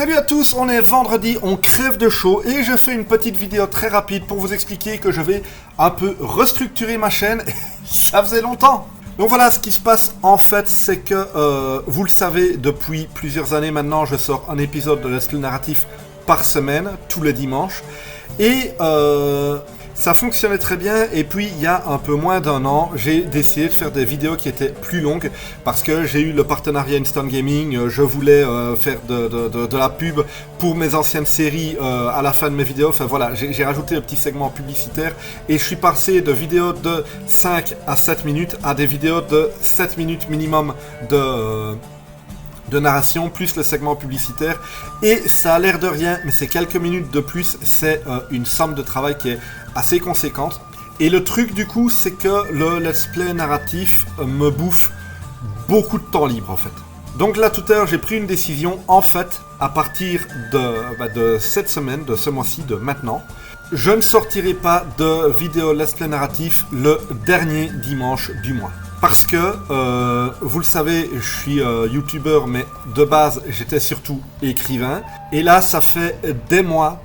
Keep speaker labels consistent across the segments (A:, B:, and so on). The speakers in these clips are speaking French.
A: Salut à tous, on est vendredi, on crève de chaud et je fais une petite vidéo très rapide pour vous expliquer que je vais un peu restructurer ma chaîne. Ça faisait longtemps. Donc voilà, ce qui se passe en fait, c'est que vous le savez, depuis plusieurs années maintenant, je sors un épisode de Let's Play narratif par semaine, tous les dimanches. Et ça fonctionnait très bien, et puis il y a un peu moins d'un an, j'ai décidé de faire des vidéos qui étaient plus longues parce que j'ai eu le partenariat Instant Gaming, je voulais faire de la pub pour mes anciennes séries à la fin de mes vidéos, enfin voilà, j'ai rajouté un petit segment publicitaire et je suis passé de vidéos de 5 à 7 minutes à des vidéos de 7 minutes minimum de narration, plus le segment publicitaire, et ça a l'air de rien, mais c'est quelques minutes de plus, c'est une somme de travail qui est assez conséquente. Et le truc du coup, c'est que le let's play narratif me bouffe beaucoup de temps libre en fait. Donc là tout à l'heure, j'ai pris une décision, en fait, à partir de cette semaine, de ce mois-ci, de maintenant, je ne sortirai pas de vidéo let's play narratif le dernier dimanche du mois. Parce que, vous le savez, je suis youtubeur, mais de base, j'étais surtout écrivain. Et là, ça fait des mois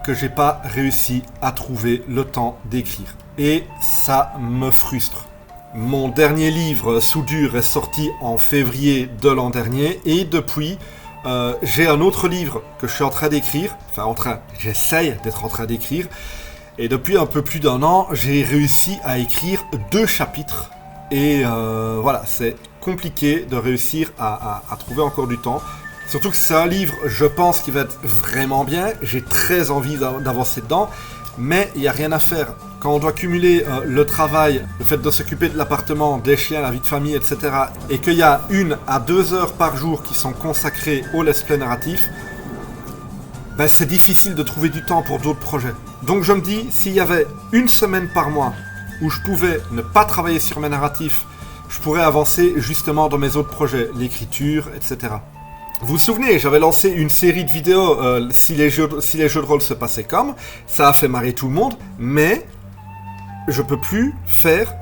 A: que j'ai pas réussi à trouver le temps d'écrire. Et ça me frustre. Mon dernier livre, Soudure, est sorti en février de l'an dernier. Et depuis, j'ai un autre livre que je suis en train d'écrire. J'essaye d'être en train d'écrire. Et depuis un peu plus d'un an, j'ai réussi à écrire 2 chapitres. Et voilà, c'est compliqué de réussir à trouver encore du temps. Surtout que c'est un livre, je pense, qui va être vraiment bien. J'ai très envie d'avancer dedans. Mais il n'y a rien à faire. Quand on doit cumuler le travail, le fait de s'occuper de l'appartement, des chiens, la vie de famille, etc. Et qu'il y a 1 à 2 heures par jour qui sont consacrées au let's play narratif, ben c'est difficile de trouver du temps pour d'autres projets. Donc je me dis, s'il y avait 1 semaine par mois où je pouvais ne pas travailler sur mes narratifs, je pourrais avancer justement dans mes autres projets, l'écriture, etc. Vous vous souvenez, j'avais lancé une série de vidéos si les jeux de rôle se passaient comme, ça a fait marrer tout le monde, mais je peux plus faire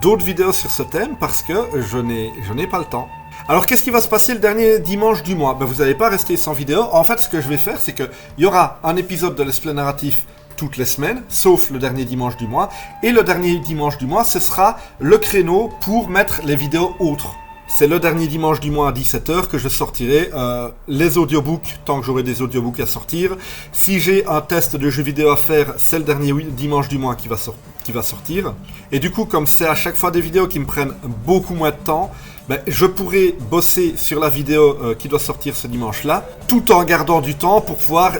A: d'autres vidéos sur ce thème parce que je n'ai pas le temps. Alors qu'est-ce qui va se passer le dernier dimanche du mois ? Ben, vous n'allez pas rester sans vidéo. En fait, ce que je vais faire, c'est qu'il y aura un épisode de Let's Play narratif toutes les semaines, sauf le dernier dimanche du mois. Et le dernier dimanche du mois, ce sera le créneau pour mettre les vidéos autres. C'est le dernier dimanche du mois à 17h que je sortirai les audiobooks, tant que j'aurai des audiobooks à sortir. Si j'ai un test de jeu vidéo à faire, c'est le dernier dimanche du mois qui va sortir. Et du coup, comme c'est à chaque fois des vidéos qui me prennent beaucoup moins de temps, ben, je pourrai bosser sur la vidéo qui doit sortir ce dimanche-là, tout en gardant du temps pour pouvoir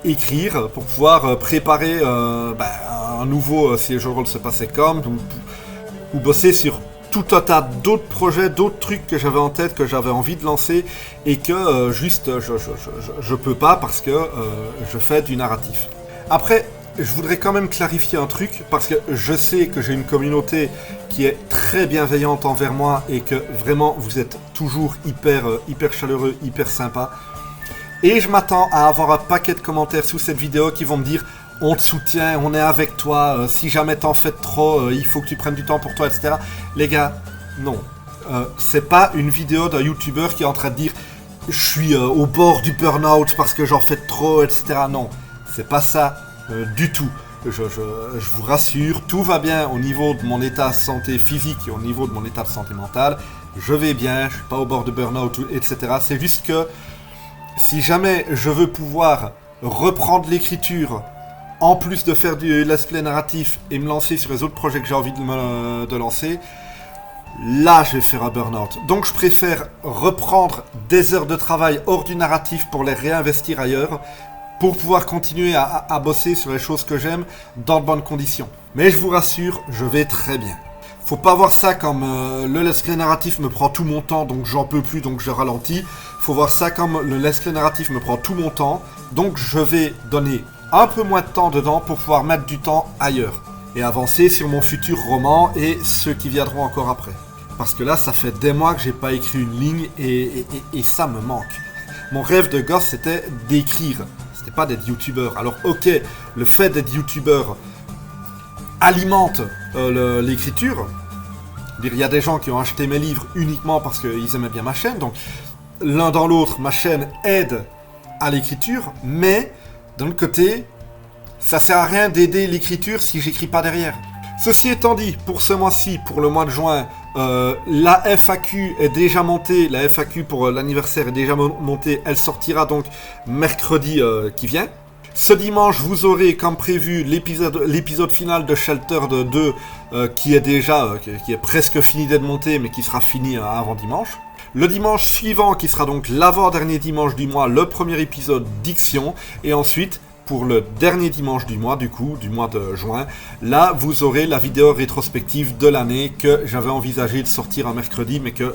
A: écrire, pour pouvoir préparer un nouveau si les jeux de rôle se passaient comme, ou bosser sur tout un tas d'autres projets, d'autres trucs que j'avais en tête, que j'avais envie de lancer, et que je peux pas parce que je fais du narratif. Après, je voudrais quand même clarifier un truc, parce que je sais que j'ai une communauté qui est très bienveillante envers moi, et que vraiment vous êtes toujours hyper chaleureux, hyper sympa. Et je m'attends à avoir un paquet de commentaires sous cette vidéo qui vont me dire « On te soutient, on est avec toi, si jamais t'en fais trop, il faut que tu prennes du temps pour toi, etc. » Les gars, non. C'est pas une vidéo d'un youtubeur qui est en train de dire « Je suis au bord du burn-out parce que j'en fais trop, etc. » Non, c'est pas ça du tout. Je vous rassure, tout va bien au niveau de mon état de santé physique et au niveau de mon état de santé mentale. Je vais bien, je suis pas au bord de burn-out, etc. C'est juste que si jamais je veux pouvoir reprendre l'écriture, en plus de faire du let's play narratif et me lancer sur les autres projets que j'ai envie de lancer, là je vais faire un burn-out. Donc je préfère reprendre des heures de travail hors du narratif pour les réinvestir ailleurs, pour pouvoir continuer à bosser sur les choses que j'aime dans de bonnes conditions. Mais je vous rassure, je vais très bien. Faut pas voir ça comme le let's play narratif me prend tout mon temps, donc j'en peux plus, donc je ralentis. Faut voir ça comme le let's play narratif me prend tout mon temps, donc je vais donner un peu moins de temps dedans pour pouvoir mettre du temps ailleurs. Et avancer sur mon futur roman et ceux qui viendront encore après. Parce que là, ça fait des mois que j'ai pas écrit une ligne et ça me manque. Mon rêve de gosse, c'était d'écrire. C'était pas d'être youtubeur. Alors ok, le fait d'être youtubeur alimente l'écriture. Il y a des gens qui ont acheté mes livres uniquement parce qu'ils aimaient bien ma chaîne, donc l'un dans l'autre, ma chaîne aide à l'écriture, mais d'un autre côté, ça sert à rien d'aider l'écriture si j'écris pas derrière. Ceci étant dit, pour ce mois-ci, pour le mois de juin, la FAQ est déjà montée, la FAQ pour l'anniversaire est déjà montée, elle sortira donc mercredi qui vient. Ce dimanche, vous aurez, comme prévu, l'épisode final de Shelter 2 qui est presque fini d'être monté, mais qui sera fini avant dimanche. Le dimanche suivant, qui sera donc l'avant-dernier dimanche du mois, le premier épisode Diction. Et ensuite, pour le dernier dimanche du mois, du mois de juin, là, vous aurez la vidéo rétrospective de l'année que j'avais envisagé de sortir un mercredi, mais que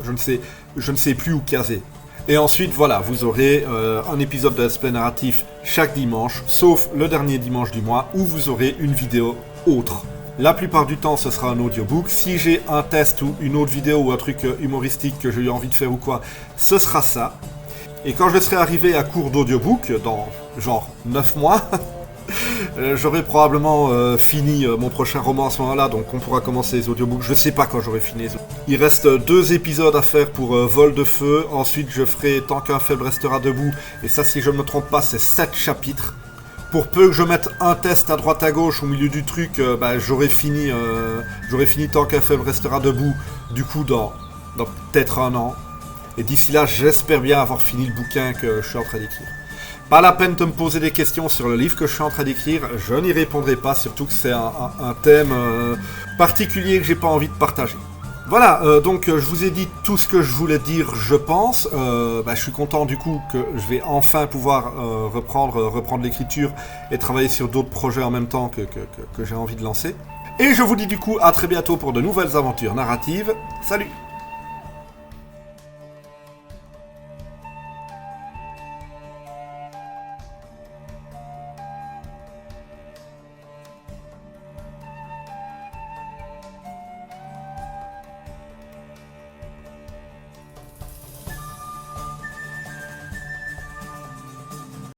A: je ne sais plus où caser. Et ensuite, voilà, vous aurez un épisode de Let's Play narratif chaque dimanche, sauf le dernier dimanche du mois, où vous aurez une vidéo autre. La plupart du temps, ce sera un audiobook. Si j'ai un test ou une autre vidéo ou un truc humoristique que j'ai eu envie de faire ou quoi, ce sera ça. Et quand je serai arrivé à court d'audiobook, dans genre 9 mois, j'aurai probablement fini mon prochain roman à ce moment-là, donc on pourra commencer les audiobooks. Je sais pas quand j'aurai fini. Il reste 2 épisodes à faire pour Vol de Feu. Ensuite, je ferai Tant qu'un faible restera debout. Et ça, si je ne me trompe pas, c'est 7 chapitres. Pour peu que je mette un test à droite à gauche au milieu du truc, j'aurai fini Tant qu'un faible restera debout, du coup, dans peut-être un an. Et d'ici là, j'espère bien avoir fini le bouquin que je suis en train d'écrire. Pas la peine de me poser des questions sur le livre que je suis en train d'écrire, je n'y répondrai pas, surtout que c'est un thème particulier que j'ai pas envie de partager. Voilà, donc je vous ai dit tout ce que je voulais dire, je pense. Je suis content du coup que je vais enfin pouvoir reprendre l'écriture et travailler sur d'autres projets en même temps que j'ai envie de lancer. Et je vous dis du coup à très bientôt pour de nouvelles aventures narratives. Salut!